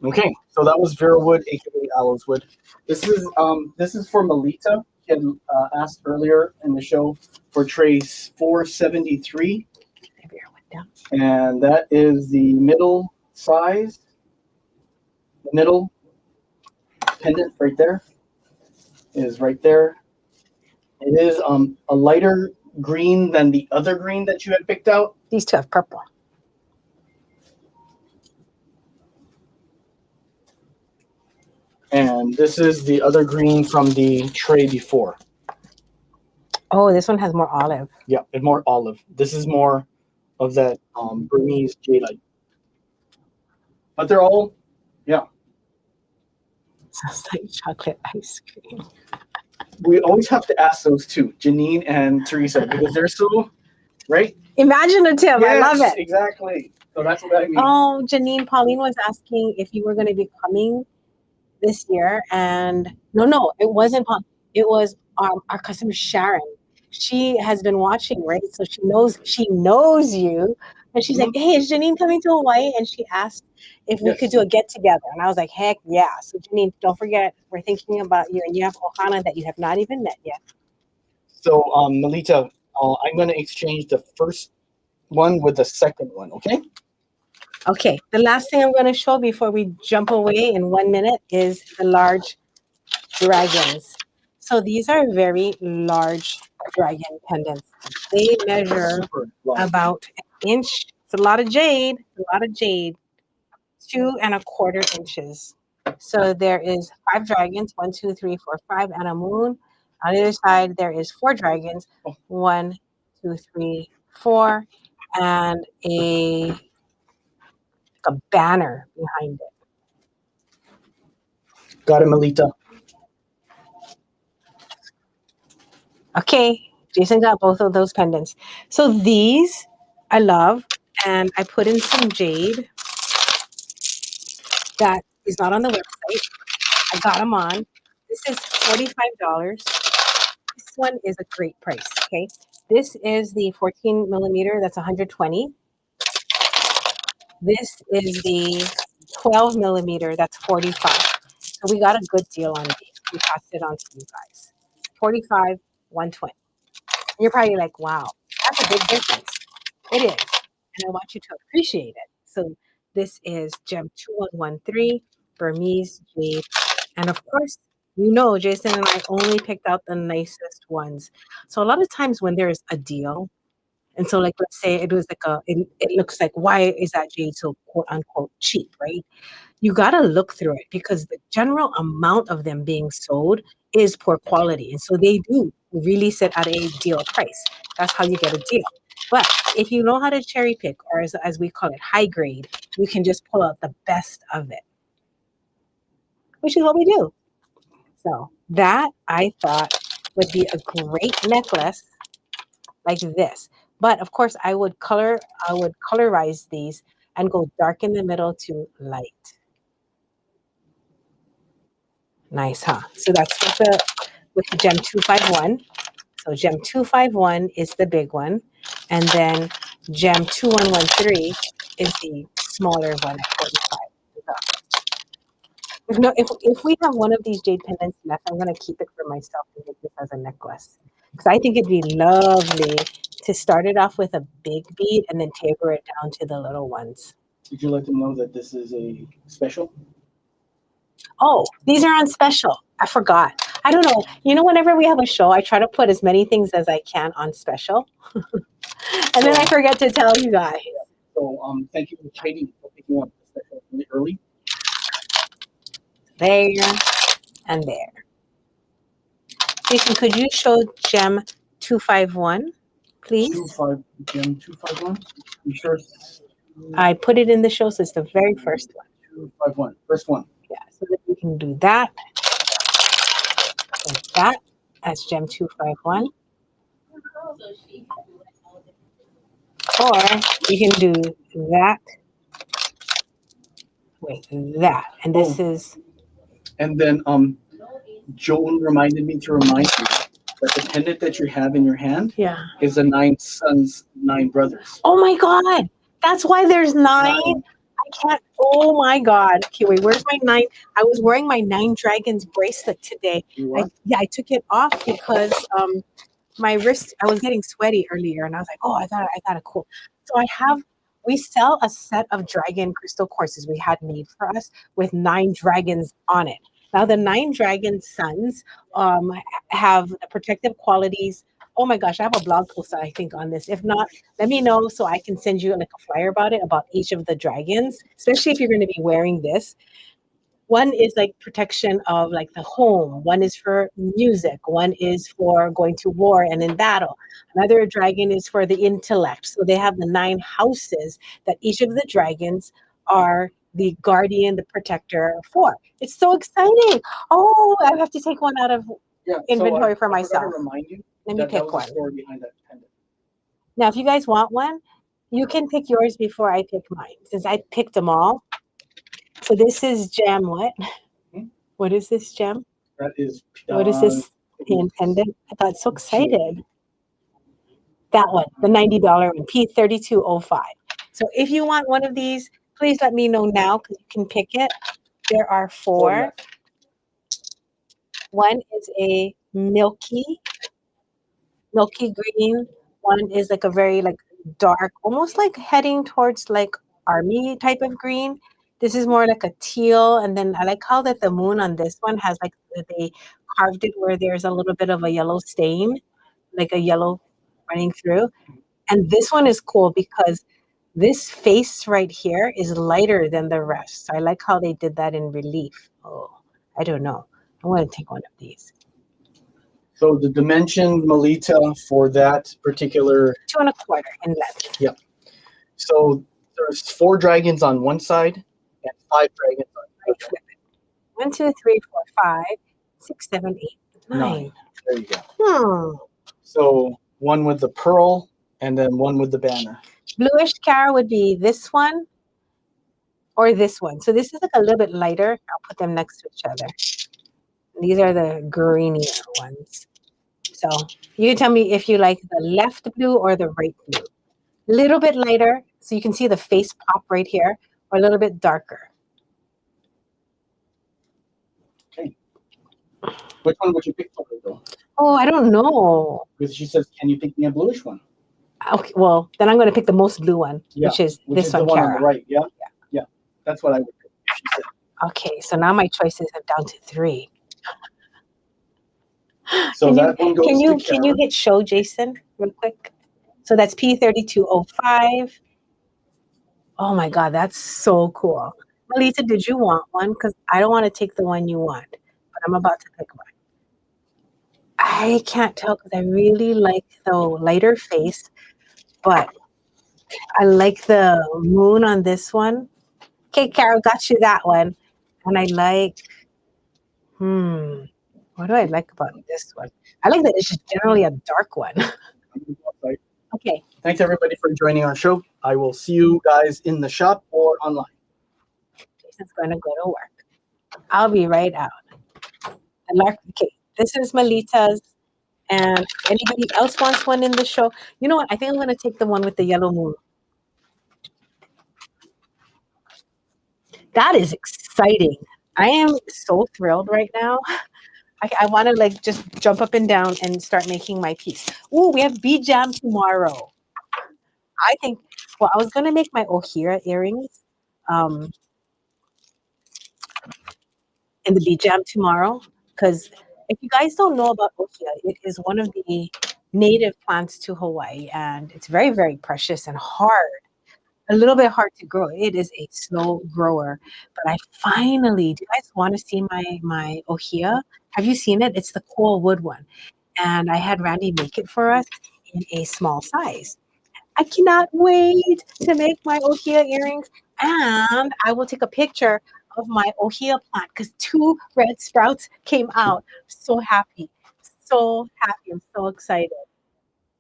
Okay, so that was Vera Wood, aka Aloes Wood. This is for Melita. She had asked earlier in the show for trace 473, Maybe I went down. and that is the middle size, the middle pendant right there is right there. It is a lighter green than the other green that you had picked out. These two have purple. And this is the other green from the tray before. Oh, this one has more olive. Yeah, and more olive. This is more of that Burmese jadeite. But they're all, yeah. Sounds like chocolate ice cream. We always have to ask those two, Janine and Teresa, because they're so right. Imaginative. I love Yes, it. exactly. So that's what I mean. Oh, Janine, Pauline was asking if you were going to be coming this year, and no, it wasn't Pauline. It was our customer Sharon. She has been watching, right? So she knows you, and she's like, Mhm. "Hey, is Janine coming to Hawaii?" And she asked if we could Yes. do a get together, and I was like, "Heck yeah!" So Janine, don't forget, we're thinking about you, and you have Ohana that you have not even met yet. So, Melita, I'm going to exchange the first one with the second one. Okay. Okay, the last thing I'm going to show before we jump away in 1 minute is the large dragons. So these are very large dragon pendants. They measure Super large. about an inch. It's a lot of jade, 2.25 inches. So there is 5 dragons, 1, 2, 3, 4, 5, and a moon. On the other side, there is 4 dragons, Oh, 1, 2, 3, 4, and a banner behind it. got it, Melita. Okay, Jason got both of those pendants. So these I love, and I put in some jade that is not on the website. I got them on. This is $45. This one is a great price. Okay, this is the 14 millimeter. That's 120. This is the 12 millimeter. That's 45. So we got a good deal on these. We passed it on to you guys. 45, 120. You're probably like, wow, that's a big difference. It is. And I want you to appreciate it. So this is Gem 2113, Burmese jade. And of course, you know, Jason and I only picked out the nicest ones. So a lot of times when there's a deal, and so like let's say it was like it looks like, why is that jade so quote unquote cheap, right? You got to look through it because the general amount of them being sold is poor quality. And so they do really sit at a deal price. That's how you get a deal. But if you know how to cherry pick, or as we call it, high grade, you can just pull out the best of it, which is what we do. So that I thought would be a great necklace like this. But of course, I would colorize these and go dark in the middle to light. Nice, huh? So that's with the Gem 251. So Gem 251 is the big one. And then Gem 2113 is the smaller one at 45. If we have one of these jade pendants left, I'm gonna keep it for myself and make this as a necklace. Because I think it'd be lovely to start it off with a big bead and then taper it down to the little ones. Did you let them know that this is a special? Oh, these are on special. I forgot. I don't know. You know, whenever we have a show, I try to put as many things as I can on special. And then I forget to tell you guys. So, thank you for trading for picking up the special really early. There and there. Jason, could you show Gem 251, please? 251. You sure? I put it in the show, so it's the very first one. 251. First one. Yeah, so that we can do that. Like that. That's Gem 251. Or you can do that with that. And this is. And then Joan reminded me to remind you that the pendant that you have in your hand is the 9 sons, 9 brothers. Oh my God. That's why there's 9. I can't. Oh my God. Okay, wait, where's my 9? I was wearing my 9 dragons bracelet today. I took it off because my wrist, I was getting sweaty earlier and I was like, oh, I got it cool. So we sell a set of dragon crystal courses we had made for us with 9 dragons on it. Now the 9 dragon sons have the protective qualities. Oh my gosh, I have a blog post I think on this. If not, let me know so I can send you like a flyer about it, about each of the dragons, especially if you're going to be wearing this. One is like protection of like the home. One is for music. One is for going to war and in battle. Another dragon is for the intellect. So they have the 9 houses that each of the dragons are the guardian, the protector for. It's so exciting. Oh, I have to take one out of inventory for myself. Remind you Let me pick one. story behind that pendant. Now, if you guys want one, you can pick yours before I pick mine, since I picked them all. So this is gem what? What is this gem? That is. What is this pendant? I got so excited. That one, the $90 one, P3205. So if you want one of these, please let me know now because you can pick it. There are 4. One is a milky green. One is like a very like dark, almost like heading towards like army type of green. This is more like a teal. And then I like how that the moon on this one has like they carved it where there's a little bit of a yellow stain, like a yellow running through. And this one is cool because this face right here is lighter than the rest. So I like how they did that in relief. Oh, I don't know. I want to take one of these. So the dimension, Melita, for that particular 2 1/4 in length. Yep. So there's 4 dragons on one side and 5 dragons on the other. 1, 2, 3, 4, 5, 6, 7, 8, 9. There you go. So one with the pearl and then one with the banner. Bluish Cara would be this one or this one. So this is like a little bit lighter. I'll put them next to each other. These are the greenier ones. So you can tell me if you like the left blue or the right blue. A little bit lighter, so you can see the face pop right here, or a little bit darker. Okay. Which one would you pick for her, though? Oh, I don't know. Because she says, can you pick me a bluish one? Okay, well, then I'm going to pick the most blue one, which is this one, the one Cara. on the right, yeah? Yeah. That's what I would pick. She said. Okay, so now my choices are down to 3. So can that one goes can you to can you hit show, Jason, real quick? So that's P3205. Oh my God, that's so cool. Melissa, did you want one? Because I don't want to take the one you want, but I'm about to pick one. I can't tell because I really like the lighter face, but I like the moon on this one. Okay, Carol, got you that one. And I like, what do I like about this one? I like that it's just generally a dark one. Okay. Thanks everybody for joining our show. I will see you guys in the shop or online. Jason's going to go to work. I'll be right out. Okay, this is Melita's. And if anybody else wants one in the show, you know what? I think I'm going to take the one with the yellow moon. That is exciting. I am so thrilled right now. I want to like just jump up and down and start making my piece. Oh, we have bead jam tomorrow. I think, well, I was going to make my Ohira earrings in the bead jam tomorrow because if you guys don't know about Ohia, it is one of the native plants to Hawaii and it's very, very precious and hard. A little bit hard to grow. It is a slow grower. But I finally, do you guys want to see my Ohia? Have you seen it? It's the coral wood one. And I had Randy make it for us in a small size. I cannot wait to make my Ohia earrings. And I will take a picture of my Ohia plant because 2 red sprouts came out. So happy. So happy. I'm so excited.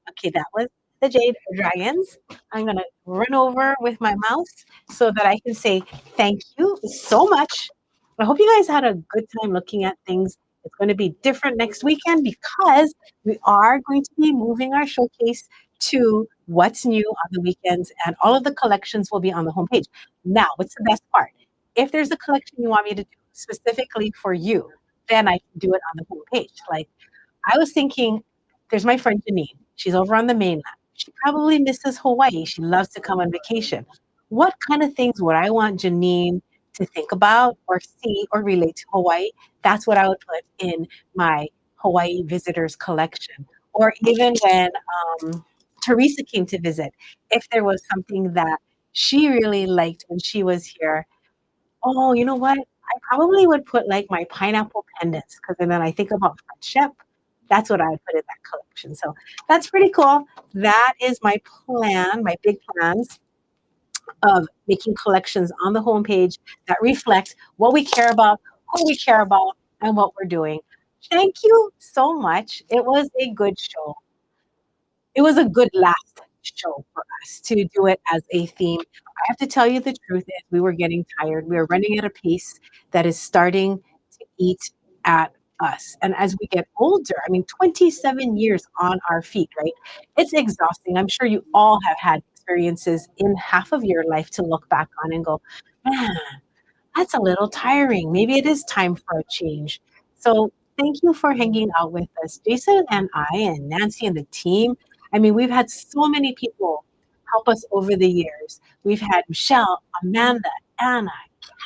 Okay, that was the jade dragons. I'm going to run over with my mouse so that I can say thank you so much. I hope you guys had a good time looking at things. It's going to be different next weekend because we are going to be moving our showcase to what's new on the weekends, and all of the collections will be on the homepage. Now, what's the best part? If there's a collection you want me to do specifically for you, then I can do it on the homepage. Like I was thinking, there's my friend Janine. She's over on the mainland. She probably misses Hawaii. She loves to come on vacation. What kind of things would I want Janine to think about or see or relate to Hawaii? That's what I would put in my Hawaii visitors collection. Or even when Teresa came to visit, if there was something that she really liked when she was here, oh, you know what? I probably would put like my pineapple pendants because then I think about friendship. That's what I would put in that collection. So that's pretty cool. That is my plan, my big plans of making collections on the homepage that reflect what we care about, who we care about, and what we're doing. Thank you so much. It was a good show. It was a good last show for us to do it as a theme. I have to tell you the truth is we were getting tired. We were running at a pace that is starting to eat at us. And as we get older, I mean, 27 years on our feet, right? It's exhausting. I'm sure you all have had experiences in half of your life to look back on and go, man, that's a little tiring. Maybe it is time for a change. So thank you for hanging out with us, Jason and I and Nancy and the team. I mean, we've had so many people help us over the years. We've had Michelle, Amanda, Anna,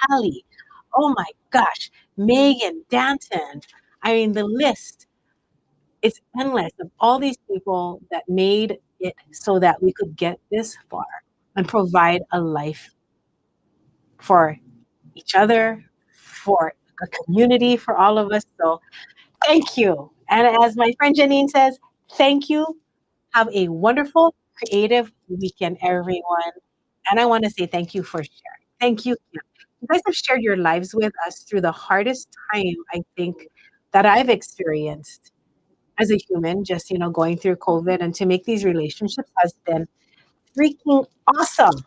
Callie. Oh my gosh, Megan, Danton. I mean, the list is endless of all these people that made it so that we could get this far and provide a life for each other, for a community, for all of us. So thank you. And as my friend Janine says, thank you. Have a wonderful, creative weekend, everyone. And I want to say thank you for sharing. Thank you, Kim. You guys have shared your lives with us through the hardest time, I think, that I've experienced as a human, just, going through COVID, and to make these relationships has been freaking awesome.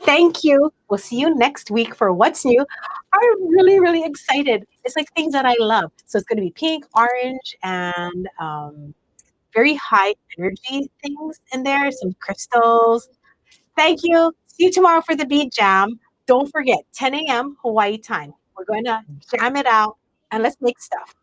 Thank you. We'll see you next week for What's New. I'm really, really excited. It's like things that I love. So it's going to be pink, orange, and very high energy things in there, some crystals. Thank you. See you tomorrow for the Bead Jam. Don't forget, 10 a.m. Hawaii time. We're going to jam it out and let's make stuff.